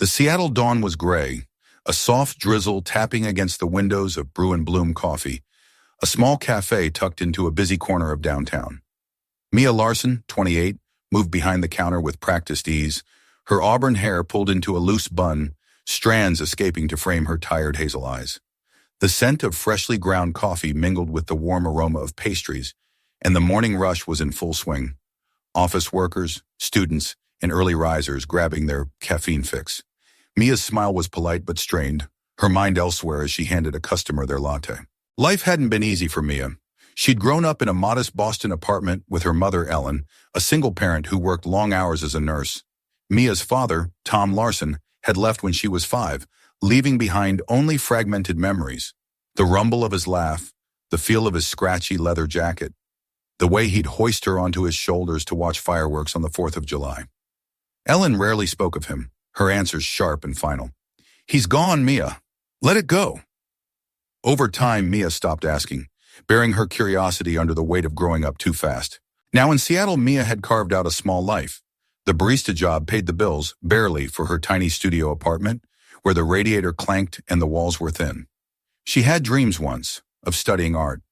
The Seattle dawn was gray, a soft drizzle tapping against the windows of Brew and Bloom Coffee, a small cafe tucked into a busy corner of downtown. Mia Larson, 28, moved behind the counter with practiced ease, her auburn hair pulled into a loose bun, strands escaping to frame her tired hazel eyes. The scent of freshly ground coffee mingled with the warm aroma of pastries, and the morning rush was in full swing. Office workers, students, and early risers grabbing their caffeine fix. Mia's smile was polite but strained, her mind elsewhere as she handed a customer their latte. Life hadn't been easy for Mia. She'd grown up in a modest Boston apartment with her mother, Ellen, a single parent who worked long hours as a nurse. Mia's father, Tom Larson, had left when she was 5, leaving behind only fragmented memories. The rumble of his laugh, the feel of his scratchy leather jacket, the way he'd hoist her onto his shoulders to watch fireworks on the 4th of July. Ellen rarely spoke of him, her answers sharp and final. "He's gone, Mia. Let it go." Over time, Mia stopped asking, bearing her curiosity under the weight of growing up too fast. Now in Seattle, Mia had carved out a small life. The barista job paid the bills, barely, for her tiny studio apartment, where the radiator clanked and the walls were thin. She had dreams once, of studying art,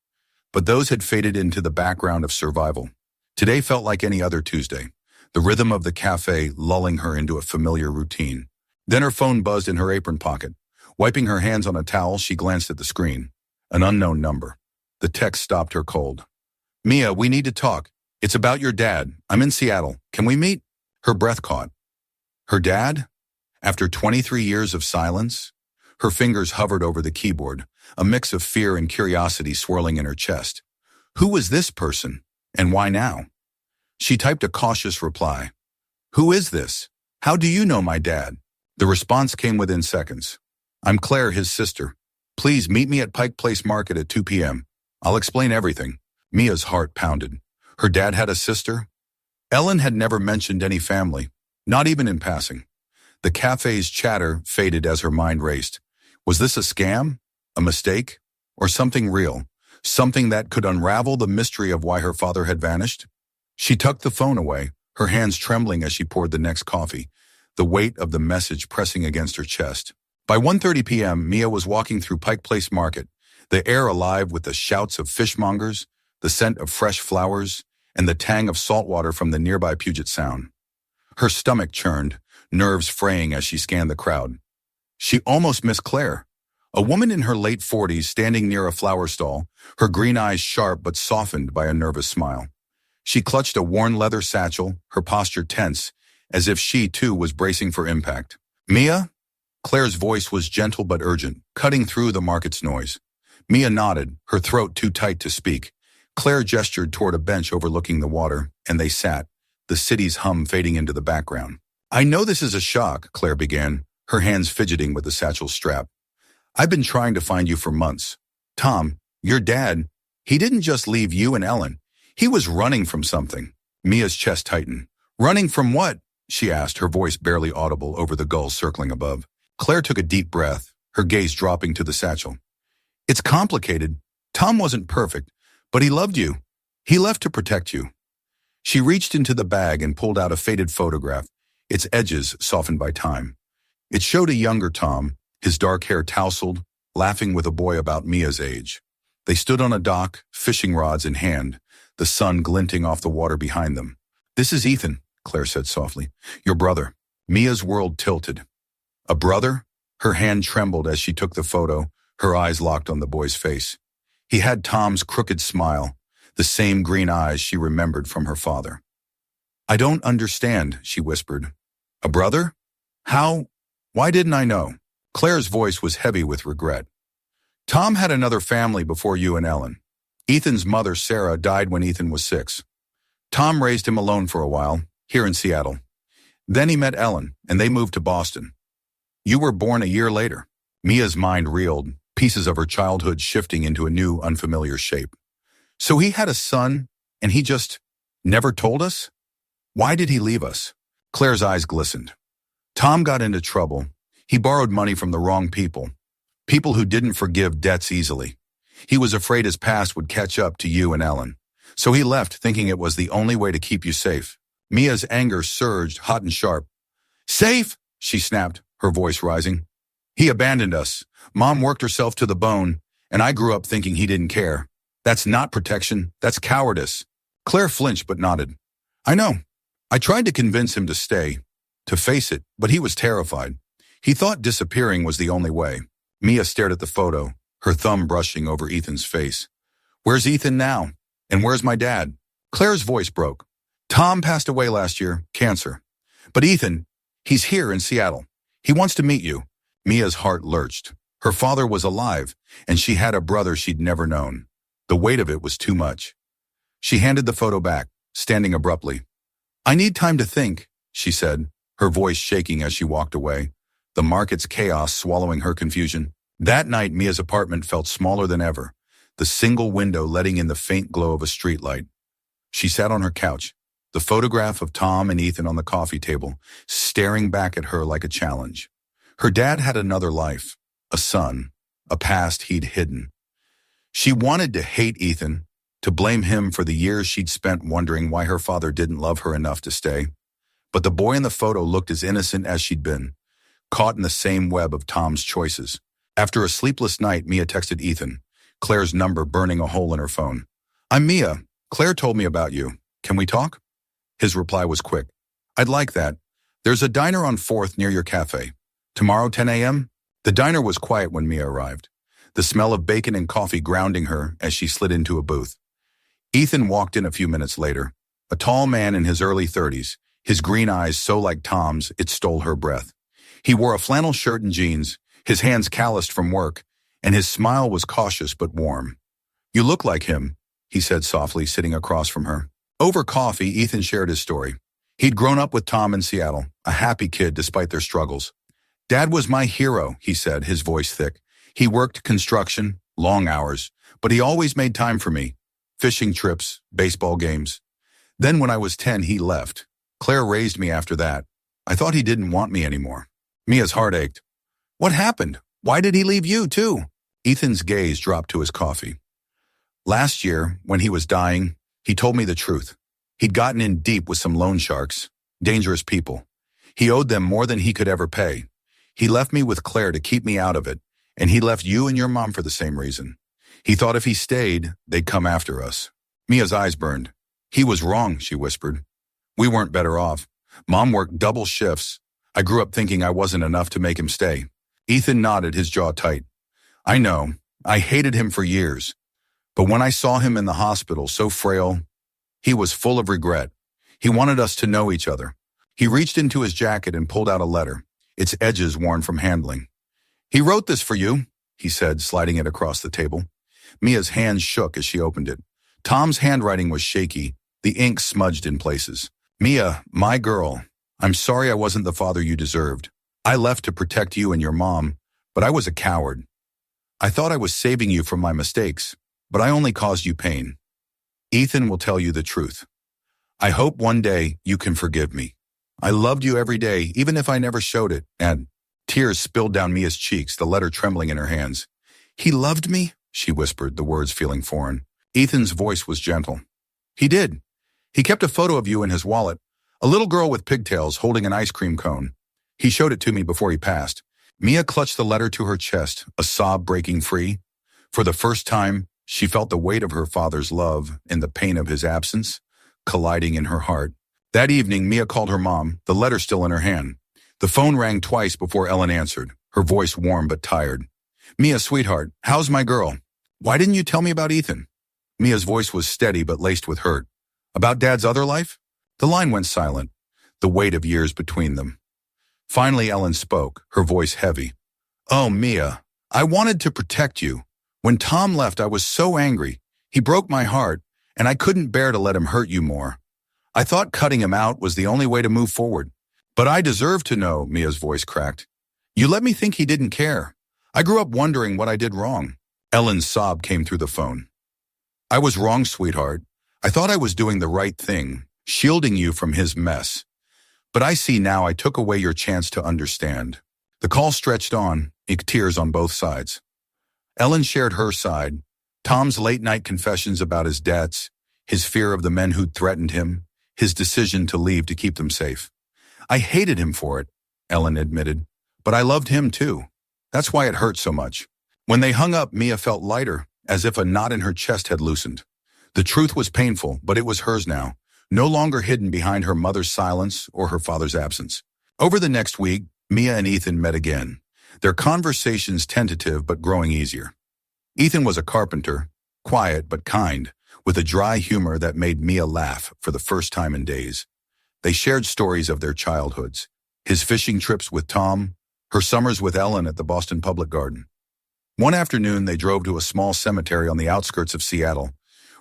but those had faded into the background of survival. Today felt like any other Tuesday, the rhythm of the cafe lulling her into a familiar routine. Then her phone buzzed in her apron pocket. Wiping her hands on a towel, she glanced at the screen. An unknown number. The text stopped her cold. "Mia, we need to talk. It's about your dad. I'm in Seattle. Can we meet?" Her breath caught. Her dad? After 23 years of silence? Her fingers hovered over the keyboard, a mix of fear and curiosity swirling in her chest. Who was this person, and why now? She typed a cautious reply. "Who is this? How do you know my dad?" The response came within seconds. "I'm Claire, his sister. Please meet me at Pike Place Market at 2 p.m. I'll explain everything." Mia's heart pounded. Her dad had a sister? Ellen had never mentioned any family, not even in passing. The cafe's chatter faded as her mind raced. Was this a scam? A mistake? Or something real? Something that could unravel the mystery of why her father had vanished? She tucked the phone away, her hands trembling as she poured the next coffee, the weight of the message pressing against her chest. By 1:30 p.m., Mia was walking through Pike Place Market, the air alive with the shouts of fishmongers, the scent of fresh flowers, and the tang of salt water from the nearby Puget Sound. Her stomach churned, nerves fraying as she scanned the crowd. She almost missed Claire, a woman in her late 40s standing near a flower stall, her green eyes sharp but softened by a nervous smile. She clutched a worn leather satchel, her posture tense, as if she, too, was bracing for impact. "Mia?" Claire's voice was gentle but urgent, cutting through the market's noise. Mia nodded, her throat too tight to speak. Claire gestured toward a bench overlooking the water, and they sat, the city's hum fading into the background. "I know this is a shock," Claire began, her hands fidgeting with the satchel strap. "I've been trying to find you for months. Tom, your dad, he didn't just leave you and Ellen. He was running from something." Mia's chest tightened. "Running from what?" she asked, her voice barely audible over the gulls circling above. Claire took a deep breath, her gaze dropping to the satchel. "It's complicated. Tom wasn't perfect, but he loved you. He left to protect you." She reached into the bag and pulled out a faded photograph, its edges softened by time. It showed a younger Tom, his dark hair tousled, laughing with a boy about Mia's age. They stood on a dock, fishing rods in hand, the sun glinting off the water behind them. "This is Ethan," Claire said softly. "Your brother." Mia's world tilted. A brother? Her hand trembled as she took the photo, her eyes locked on the boy's face. He had Tom's crooked smile, the same green eyes she remembered from her father. "I don't understand," she whispered. "A brother? How? Why didn't I know?" Claire's voice was heavy with regret. "Tom had another family before you and Ellen. Ethan's mother, Sarah, died when Ethan was 6. Tom raised him alone for a while, here in Seattle. Then he met Ellen, and they moved to Boston. You were born a year later." Mia's mind reeled, pieces of her childhood shifting into a new, unfamiliar shape. "So he had a son, and he just never told us? Why did he leave us?" Claire's eyes glistened. "Tom got into trouble. He borrowed money from the wrong people who didn't forgive debts easily. He was afraid his past would catch up to you and Ellen. So he left, thinking it was the only way to keep you safe." Mia's anger surged, hot and sharp. "Safe?" she snapped. her voice rising. He abandoned us. Mom worked herself to the bone, and I grew up thinking he didn't care. That's not protection, that's cowardice. Claire flinched but nodded. I know. I tried to convince him to stay, to face it, but he was terrified. He thought disappearing was the only way. Mia stared at the photo, her thumb brushing over Ethan's face. Where's Ethan now? And where's my dad? Claire's voice broke. Tom passed away last year, cancer. But Ethan, he's here in Seattle. He wants to meet you. Mia's heart lurched. Her father was alive, and she had a brother she'd never known. The weight of it was too much. She handed the photo back, standing abruptly. I need time to think, she said, her voice shaking as she walked away, the market's chaos swallowing her confusion. That night, Mia's apartment felt smaller than ever, the single window letting in the faint glow of a streetlight. She sat on her couch, the photograph of Tom and Ethan on the coffee table, staring back at her like a challenge. Her dad had another life, a son, a past he'd hidden. She wanted to hate Ethan, to blame him for the years she'd spent wondering why her father didn't love her enough to stay. But the boy in the photo looked as innocent as she'd been, caught in the same web of Tom's choices. After a sleepless night, Mia texted Ethan, Claire's number burning a hole in her phone. I'm Mia. Claire told me about you. Can we talk? His reply was quick. I'd like that. There's a diner on 4th near your cafe. Tomorrow, 10 a.m.? The diner was quiet when Mia arrived, the smell of bacon and coffee grounding her as she slid into a booth. Ethan walked in a few minutes later, a tall man in his early 30s, his green eyes so like Tom's it stole her breath. He wore a flannel shirt and jeans, his hands calloused from work, and his smile was cautious but warm. You look like him, he said softly, sitting across from her. Over coffee, Ethan shared his story. He'd grown up with Tom in Seattle, a happy kid despite their struggles. Dad was my hero, he said, his voice thick. He worked construction, long hours, but he always made time for me. Fishing trips, baseball games. Then when I was 10, he left. Claire raised me after that. I thought he didn't want me anymore. Mia's heart ached. What happened? Why did he leave you, too? Ethan's gaze dropped to his coffee. Last year, when he was dying, he told me the truth. He'd gotten in deep with some loan sharks, dangerous people. He owed them more than he could ever pay. He left me with Claire to keep me out of it, and he left you and your mom for the same reason. He thought if he stayed, they'd come after us. Mia's eyes burned. He was wrong, she whispered. We weren't better off. Mom worked double shifts. I grew up thinking I wasn't enough to make him stay. Ethan nodded, his jaw tight. I know. I hated him for years. But when I saw him in the hospital, so frail, he was full of regret. He wanted us to know each other. He reached into his jacket and pulled out a letter, its edges worn from handling. He wrote this for you, he said, sliding it across the table. Mia's hands shook as she opened it. Tom's handwriting was shaky, the ink smudged in places. Mia, my girl, I'm sorry I wasn't the father you deserved. I left to protect you and your mom, but I was a coward. I thought I was saving you from my mistakes, but I only caused you pain. Ethan will tell you the truth. I hope one day you can forgive me. I loved you every day, even if I never showed it, and tears spilled down Mia's cheeks, the letter trembling in her hands. He loved me? She whispered, the words feeling foreign. Ethan's voice was gentle. He did. He kept a photo of you in his wallet, a little girl with pigtails holding an ice cream cone. He showed it to me before he passed. Mia clutched the letter to her chest, a sob breaking free. For the first time, she felt the weight of her father's love and the pain of his absence colliding in her heart. That evening, Mia called her mom, the letter still in her hand. The phone rang twice before Ellen answered, her voice warm but tired. Mia, sweetheart, how's my girl? Why didn't you tell me about Ethan? Mia's voice was steady but laced with hurt. About Dad's other life? The line went silent, the weight of years between them. Finally, Ellen spoke, her voice heavy. Oh, Mia, I wanted to protect you. When Tom left, I was so angry. He broke my heart, and I couldn't bear to let him hurt you more. I thought cutting him out was the only way to move forward. But I deserve to know, Mia's voice cracked. You let me think he didn't care. I grew up wondering what I did wrong. Ellen's sob came through the phone. I was wrong, sweetheart. I thought I was doing the right thing, shielding you from his mess. But I see now I took away your chance to understand. The call stretched on, tears on both sides. Ellen shared her side, Tom's late-night confessions about his debts, his fear of the men who'd threatened him, his decision to leave to keep them safe. I hated him for it, Ellen admitted, But I loved him too. That's why it hurt so much. When they hung up, Mia felt lighter, as if a knot in her chest had loosened. The truth was painful, but it was hers now, no longer hidden behind her mother's silence or her father's absence. Over the next week, Mia and Ethan met again, their conversations tentative but growing easier. Ethan was a carpenter, quiet but kind, with a dry humor that made Mia laugh for the first time in days. They shared stories of their childhoods, his fishing trips with Tom, her summers with Ellen at the Boston Public Garden. One afternoon, they drove to a small cemetery on the outskirts of Seattle,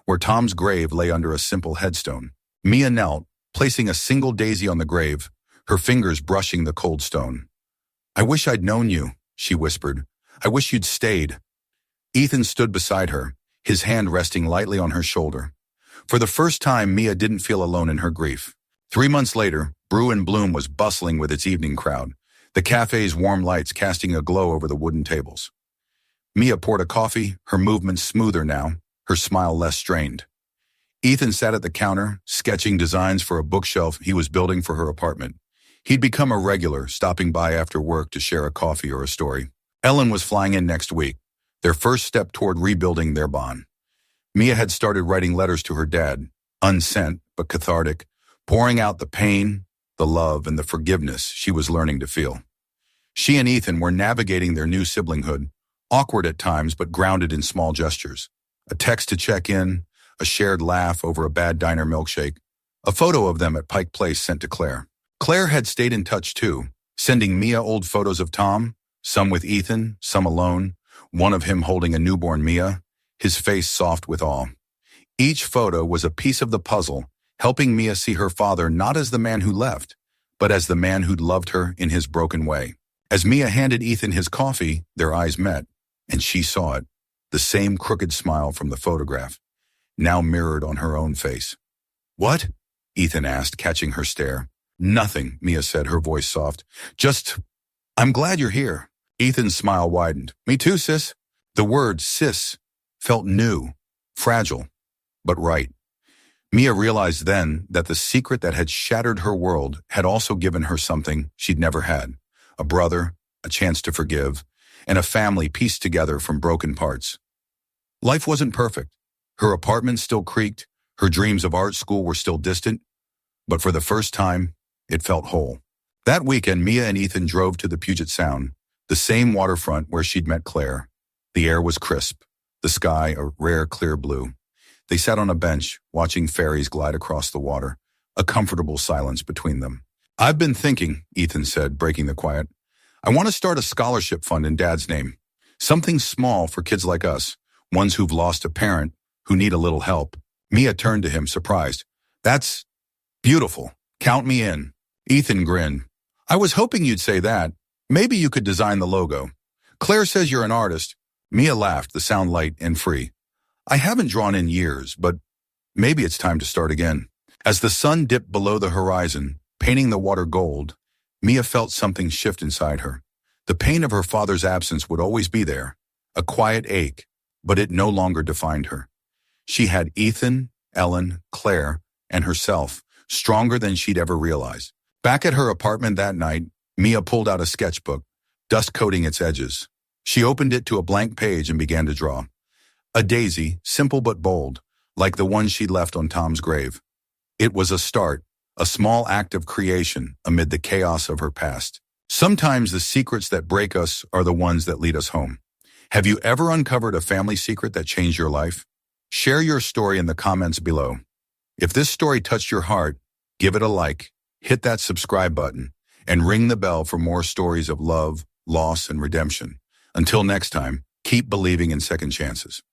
where Tom's grave lay under a simple headstone. Mia knelt, placing a single daisy on the grave, her fingers brushing the cold stone. "I wish I'd known you," she whispered. "I wish you'd stayed." Ethan stood beside her, his hand resting lightly on her shoulder. For the first time, Mia didn't feel alone in her grief. 3 months later, Brew and Bloom was bustling with its evening crowd, the cafe's warm lights casting a glow over the wooden tables. Mia poured a coffee, her movements smoother now, her smile less strained. Ethan sat at the counter, sketching designs for a bookshelf he was building for her apartment. He'd become a regular, stopping by after work to share a coffee or a story. Ellen was flying in next week, their first step toward rebuilding their bond. Mia had started writing letters to her dad, unsent but cathartic, pouring out the pain, the love, and the forgiveness she was learning to feel. She and Ethan were navigating their new siblinghood, awkward at times but grounded in small gestures. A text to check in, a shared laugh over a bad diner milkshake, a photo of them at Pike Place sent to Claire. Claire had stayed in touch too, sending Mia old photos of Tom, some with Ethan, some alone, one of him holding a newborn Mia, his face soft with awe. Each photo was a piece of the puzzle, helping Mia see her father not as the man who left, but as the man who'd loved her in his broken way. As Mia handed Ethan his coffee, their eyes met, and she saw it, the same crooked smile from the photograph, now mirrored on her own face. "What?" Ethan asked, catching her stare. "Nothing," Mia said, her voice soft. "Just, I'm glad you're here." Ethan's smile widened. "Me too, sis." The word sis felt new, fragile, but right. Mia realized then that the secret that had shattered her world had also given her something she'd never had: a brother, a chance to forgive, and a family pieced together from broken parts. Life wasn't perfect. Her apartment still creaked, her dreams of art school were still distant, but for the first time, it felt whole. That weekend, Mia and Ethan drove to the Puget Sound, the same waterfront where she'd met Claire. The air was crisp, the sky a rare clear blue. They sat on a bench, watching ferries glide across the water, a comfortable silence between them. "I've been thinking," Ethan said, breaking the quiet. "I want to start a scholarship fund in Dad's name. Something small for kids like us, ones who've lost a parent, who need a little help." Mia turned to him, surprised. "That's beautiful. Count me in." Ethan grinned. "I was hoping you'd say that. Maybe you could design the logo. Claire says you're an artist." Mia laughed, the sound light and free. "I haven't drawn in years, but maybe it's time to start again." As the sun dipped below the horizon, painting the water gold, Mia felt something shift inside her. The pain of her father's absence would always be there, a quiet ache, but it no longer defined her. She had Ethan, Ellen, Claire, and herself, stronger than she'd ever realized. Back at her apartment that night, Mia pulled out a sketchbook, dust coating its edges. She opened it to a blank page and began to draw. A daisy, simple but bold, like the one she'd left on Tom's grave. It was a start, a small act of creation amid the chaos of her past. Sometimes the secrets that break us are the ones that lead us home. Have you ever uncovered a family secret that changed your life? Share your story in the comments below. If this story touched your heart, give it a like, hit that subscribe button, and ring the bell for more stories of love, loss, and redemption. Until next time, keep believing in second chances.